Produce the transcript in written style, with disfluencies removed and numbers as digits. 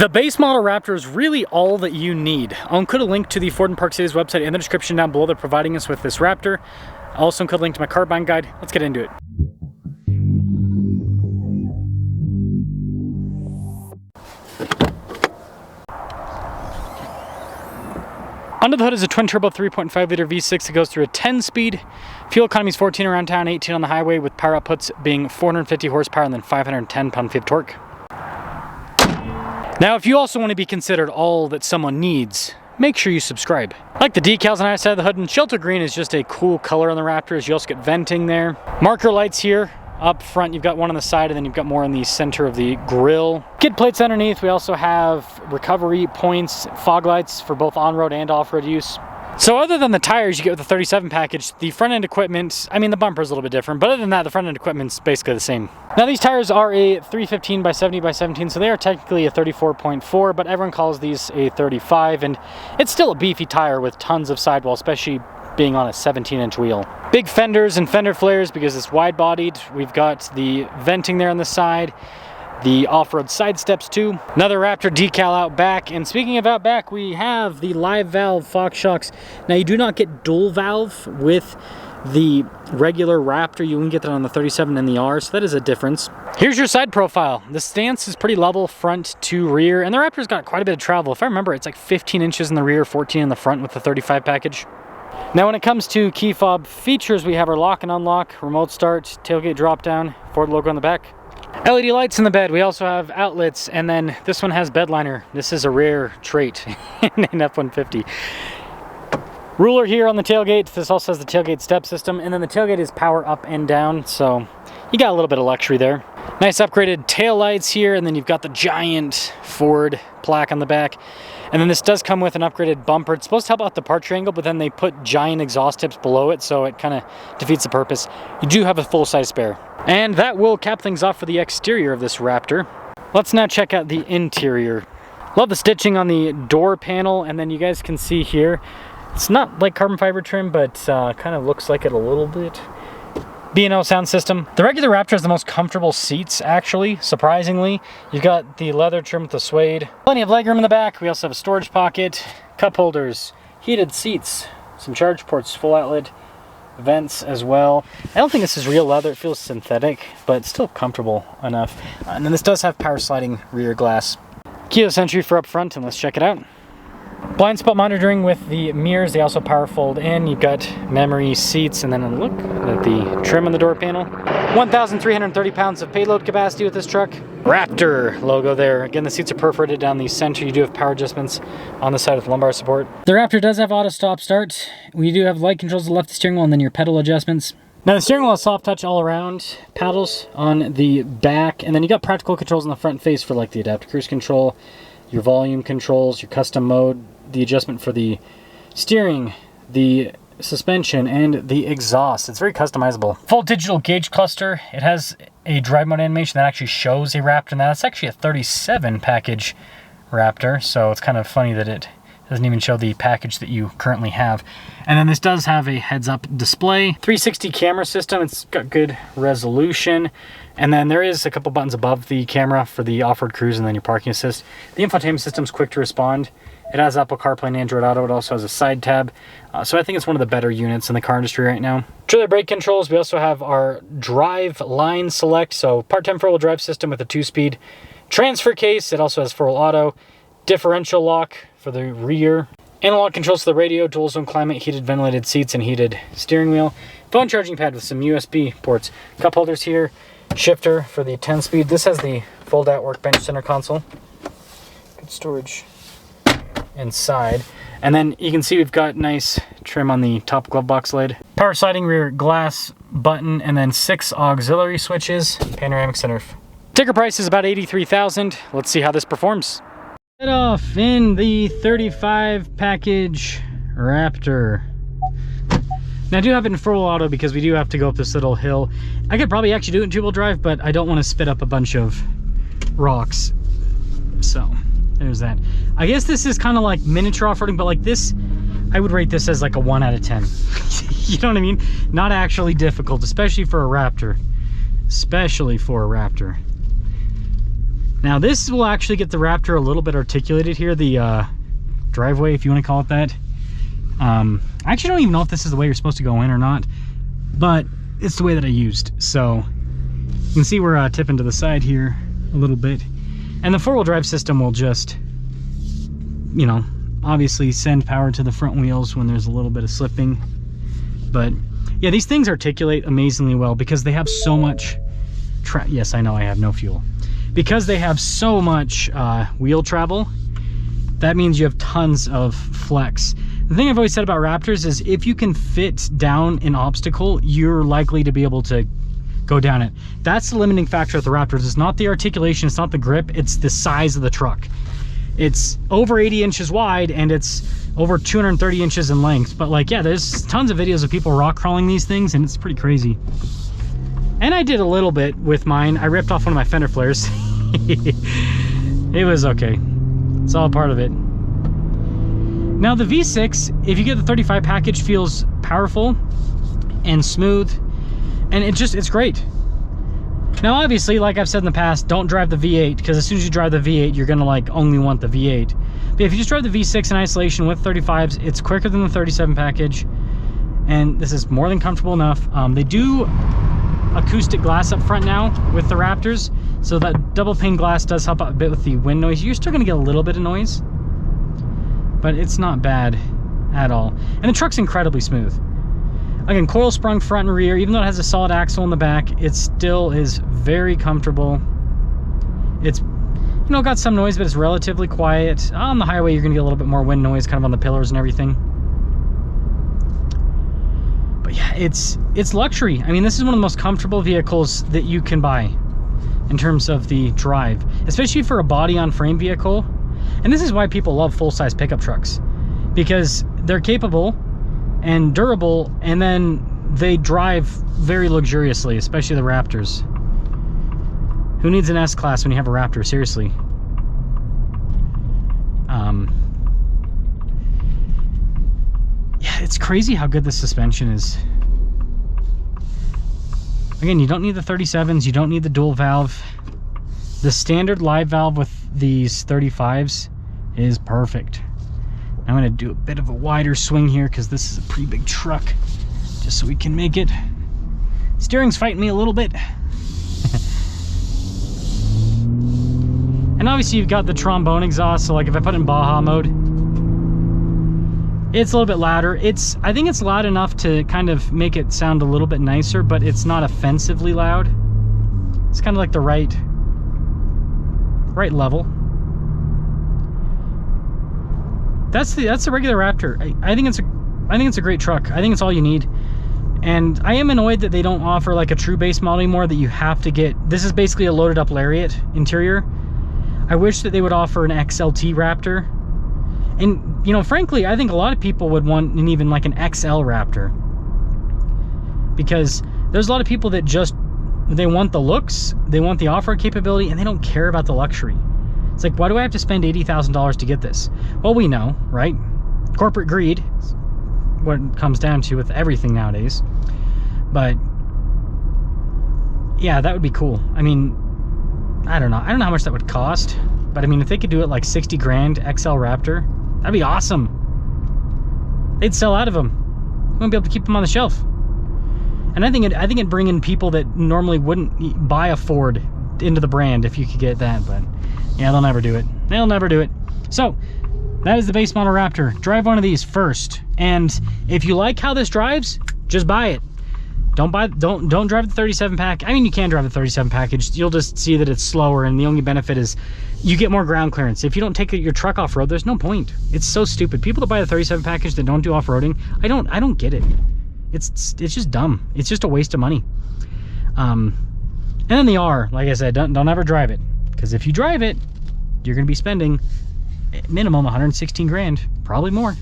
The base model Raptor is really all that you need. I'll include a link to the Ford and Park Cities website in the description down below. They're providing us with this Raptor. I'll also include a link to my car buying guide. Let's get into it. Under the hood is a twin-turbo 3.5-liter V6 that goes through a 10-speed. Fuel economy is 14 around town, 18 on the highway, with power outputs being 450 horsepower and then 510 pound-feet of torque. Now, if you also want to be considered all that someone needs, make sure you subscribe. I like the decals on either side of the hood, and Shelter Green is just a cool color on the Raptors. You also get venting there. Marker lights here. Up front, you've got one on the side, and then you've got more in the center of the grille. Skid plates underneath. We also have recovery points, fog lights for both on-road and off-road use. So other than the tires you get with the 37 package, the front-end equipment, I mean, the bumper is a little bit different, but other than that, the front-end equipment's basically the same. Now, these tires are a 315 by 70 by 17, so they are technically a 34.4, but everyone calls these a 35, and it's still a beefy tire with tons of sidewall, especially being on a 17-inch wheel. Big fenders and fender flares because it's wide-bodied. We've got the venting there on the side, the off-road side steps too. Another Raptor decal out back, and speaking of out back, we have the live valve Fox shocks. Now, you do not get dual valve with the regular Raptor. You can get that on the 37 and the R, so that is a difference. Here's your side profile. The stance is pretty level front to rear, and the Raptor's got quite a bit of travel. If I remember, it's like 15 inches in the rear, 14 in the front with the 35 package. Now, when it comes to key fob features, we have our lock and unlock, remote start, tailgate drop down, Ford logo on the back. LED lights in the bed. We also have outlets, and then this one has bed liner. This is a rare trait in an F-150. Ruler here on the tailgate. This also has the tailgate step system, and then the tailgate is power up and down, so you got a little bit of luxury there. Nice upgraded tail lights here, and then you've got the giant Ford plaque on the back. And then this does come with an upgraded bumper. It's supposed to help out the departure angle, but then they put giant exhaust tips below it, so it kind of defeats the purpose. You do have a full-size spare. And that will cap things off for the exterior of this Raptor. Let's now check out the interior. Love the stitching on the door panel, and then you guys can see here, it's not like carbon fiber trim, but kind of looks like it a little bit. B&O sound system. The regular Raptor has the most comfortable seats, actually, surprisingly. You've got the leather trim with the suede. Plenty of legroom in the back. We also have a storage pocket, cup holders, heated seats, some charge ports, full outlet, vents as well. I don't think this is real leather. It feels synthetic, but it's still comfortable enough. And then this does have power sliding rear glass. Keyless entry for up front, and let's check it out. Blind spot monitoring with the mirrors. They also power fold in. You've got memory seats, and then look at the trim on the door panel. 1,330 pounds of payload capacity with this truck. Raptor logo there. Again, the seats are perforated down the center. You do have power adjustments on the side with lumbar support. The Raptor does have auto stop start. We do have light controls to the left of the steering wheel, and then your pedal adjustments. Now, the steering wheel has soft touch all around, paddles on the back, and then you got practical controls on the front face for like the adaptive cruise control, your volume controls, your custom mode, the adjustment for the steering, the suspension, and the exhaust. It's very customizable. Full digital gauge cluster. It has a drive mode animation that actually shows a Raptor. Now, that's actually a 37 package Raptor, so it's kind of funny that it doesn't even show the package that you currently have. And then this does have a heads-up display. 360 camera system. It's got good resolution. And then there is a couple buttons above the camera for the off-road cruise and then your parking assist. The infotainment system's quick to respond. It has Apple CarPlay and Android Auto. It also has a side tab. So I think it's one of the better units in the car industry right now. Trailer brake controls. We also have our drive line select. So part-time four-wheel drive system with a 2-speed transfer case. It also has 4-wheel auto. Differential lock for the rear. Analog controls to the radio, dual zone climate, heated ventilated seats, and heated steering wheel. Phone charging pad with some USB ports. Cup holders here. Shifter for the 10-speed. This has the fold-out workbench center console. Good storage inside. And then you can see we've got nice trim on the top glove box lid. Power sliding rear glass button, and then 6 auxiliary switches. Panoramic sunroof. Ticker price is about $83,000. Let's see how this performs. Head off in the 35 package Raptor. Now, I do have it in 4-wheel auto because we do have to go up this little hill. I could probably actually do it in 2-wheel drive, but I don't want to spit up a bunch of rocks. So there's that. I guess this is kind of like miniature off-roading, but like this, I would rate this as like a 1 out of 10. You know what I mean? Not actually difficult, especially for a Raptor. Especially for a Raptor. Now this will actually get the Raptor a little bit articulated here, the driveway, if you want to call it that. I actually don't even know if this is the way you're supposed to go in or not, but it's the way that I used. So you can see we're tipping to the side here a little bit. And the four-wheel drive system will just, you know, obviously send power to the front wheels when there's a little bit of slipping. But yeah, these things articulate amazingly well because they have so much yes, I know I have no fuel. Because they have so much wheel travel, that means you have tons of flex. The thing I've always said about Raptors is if you can fit down an obstacle, you're likely to be able to go down it. That's the limiting factor with the Raptors. It's not the articulation, it's not the grip, it's the size of the truck. It's over 80 inches wide and it's over 230 inches in length. But like, yeah, there's tons of videos of people rock crawling these things and it's pretty crazy. And I did a little bit with mine. I ripped off one of my fender flares. It was okay. It's all part of it. Now the V6, if you get the 35 package, feels powerful and smooth, and it's great. Now obviously, like I've said in the past, don't drive the V8, because as soon as you drive the V8, you're gonna like only want the V8. But if you just drive the V6 in isolation with 35s, it's quicker than the 37 package, and this is more than comfortable enough. They do acoustic glass up front now with the Raptors, so that double pane glass does help out a bit with the wind noise. You're still gonna get a little bit of noise, but it's not bad at all. And the truck's incredibly smooth. Again, coil sprung front and rear. Even though it has a solid axle in the back, it still is very comfortable. It's, you know, got some noise, but it's relatively quiet. On the highway, you're gonna get a little bit more wind noise kind of on the pillars and everything. But yeah, it's luxury. I mean, this is one of the most comfortable vehicles that you can buy in terms of the drive, especially for a body on frame vehicle. And this is why people love full-size pickup trucks, because they're capable and durable, and then they drive very luxuriously, especially the Raptors. Who needs an S-Class when you have a Raptor? Seriously. Yeah, it's crazy how good the suspension is. Again, you don't need the 37s, you don't need the dual valve. The standard live valve with these 35s is perfect. I'm gonna do a bit of a wider swing here because this is a pretty big truck, just so we can make it. Steering's fighting me a little bit. And obviously you've got the trombone exhaust, so like if I put it in Baja mode, it's a little bit louder. I think it's loud enough to kind of make it sound a little bit nicer, but it's not offensively loud. It's kind of like the right level. That's the regular Raptor. I think it's a great truck. I think it's all you need. And I am annoyed that they don't offer like a true base model anymore, that you have to get. This is basically a loaded up Lariat interior. I wish that they would offer an XLT Raptor. And, you know, frankly, I think a lot of people would want an even like an XL Raptor, because there's a lot of people that just, they want the looks, they want the off-road capability, and they don't care about the luxury. It's like, why do I have to spend $80,000 to get this? Well, we know, right? Corporate greed is what it comes down to with everything nowadays. But yeah, that would be cool. I mean, I don't know how much that would cost, but I mean, if they could do it like 60 grand XL Raptor, that'd be awesome. They'd sell out of them. We wouldn't be able to keep them on the shelf. And I think it'd bring in people that normally wouldn't buy a Ford into the brand if you could get that. But yeah, they'll never do it. They'll never do it. So that is the base model Raptor. Drive one of these first, and if you like how this drives, just buy it. Don't drive the 37 pack. I mean, you can drive the 37 package. You'll just see that it's slower, and the only benefit is you get more ground clearance. If you don't take your truck off-road, there's no point. It's so stupid. People that buy the 37 package that don't do off-roading, I don't get it. It's just dumb. It's just a waste of money. And then the R, like I said, don't ever drive it, because if you drive it, you're going to be spending minimum 116 grand, probably more.